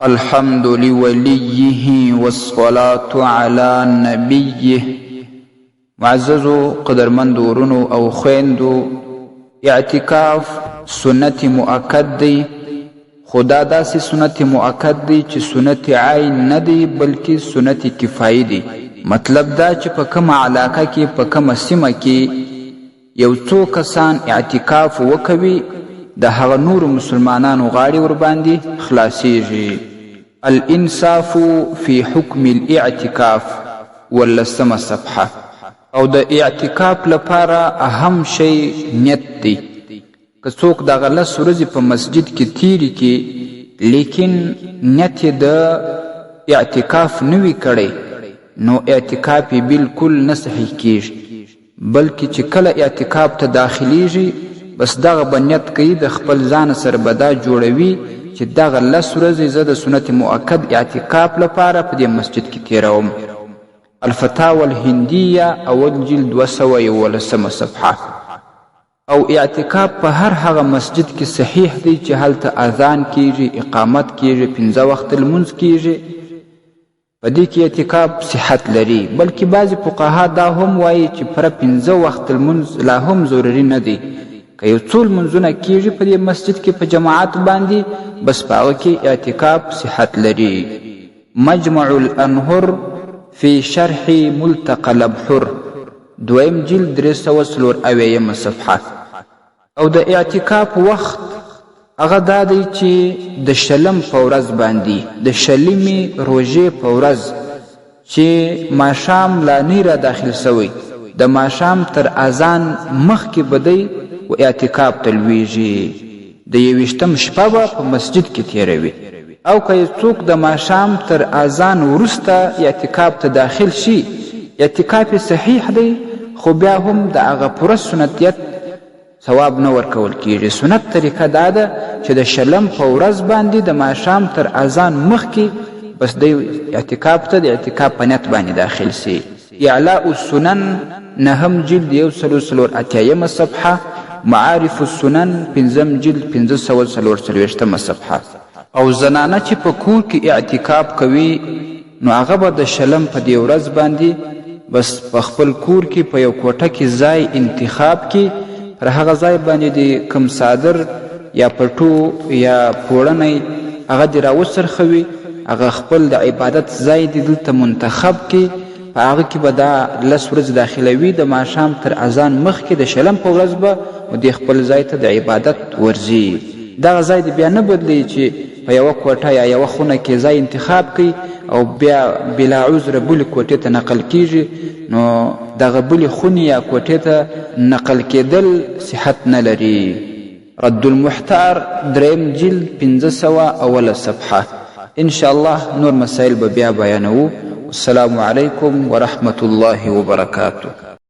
الحمد لوليه والصلاة على نبيه. معززو قدرمند ورونو او خويندو، اعتکاف سنت مؤکد دی، خدا داسې سنت مؤکد دی چې سنت عین نه دی بلکې سنت کفایي دی. مطلب دا چې په کومه علاقه کې په کومه سیمه کې یو څو کسان اعتکاف وکوي د هغه نورو مسلمانانو غاړې ورباندې خلاصیږي. الانصاف فی حکم الاعتکاف ولسمه صفحه. او د اعتکاف لپاره اهم شی نیت دی. که څوک دغه لس ورځې په مسجد کې تیری کې لیکن نیت د اعتکاف نوی کړی نو اعتکاف یې بالکل نه صحیح کیږي، بلکې چې کله اعتکاف ته داخلیږي بس دغه به نیت کوي د خپل ځان سره به دا جوړوي چې دغه لس ورځې زه د سنت مؤکد اعتکاف لپاره په دې مسجد کې تیروم. الفتاوى الهندیه اول جلد 211 صفحه. او اعتکاف په هر هغه مسجد کې صحیح دی چې هلته اذان کیږي، اقامت کیږي، 5 وخت لمونځ کیږي، په دې کې اعتکاف صحت لري. بلکې بعضې فقها دا هم وایي چې پر 5 وخت لمونځ لا هم ضروري نه دی. که یو څو لمونځونه کیږي په دې مسجد کې په جماعت باندې بس په هغه کې اعتکاف صحت لري. مجمع الانهر فی شرح ملتقى الابحر دویم جلد 340 صفحه. او د اعتکاف وخت هغه دا دی چې د شلم په ورځ باندې د شلمې روژې په ورځ چې ماښام لا نه را داخل سوی د ماښام تر اذان مخکې به دی و اعتکاف ته لویږي. د 21 شپه به په مسجد کې تیروي. او که څوک د ماښام تر اذان وروسته اعتکاف ته داخل شي اعتکاف صحیح دی، خو بیا هم د هغه پوره سنتیت ثواب نه ورکول کیږي. سنت طریقه دا ده چې د شلم په ورځ باندې د ماښام تر اذان مخکې بس دی اعتکاف ته د اعتکاف په نیت باندې داخل سي. اعلاء السنن نهم جلد 138 صفحه. معارف السنن 5 جلد 544 صفحه. او زنانه چې په کور کې اعتکاف کوي نو هغه به د شلم په دې ورځ باندې بس په خپل کور کې په یو کوټه کې ځای انتخاب کې پر هغه ځای باندې د کم صادر یا پټو یا پوړنی هغه دې راوڅرخوي، هغه خپل د عبادت ځای دې دلته منتخب کې په هغه کې به دا 10 ورځې داخلوي. د ماښام تر اذان مخکې د شلم په ورځ به دې خپل ځای ته د عبادت ورځي. دغه ځای دې بیا نه بدلی چې په یوه کوټه یا یوه خونه کې ځای انتخاب کوي او بیا بلا عذر بلې کوټې ته نقل کیږي، نو دغه بلې خونې یا کوټې ته نقل کېدل صحت نه لري. رد المحتار دریم جلد 501 صفحه. ان شاء الله نور مسائل به بیا بیانوو. السلام علیکم ورحمة الله وبرکاته.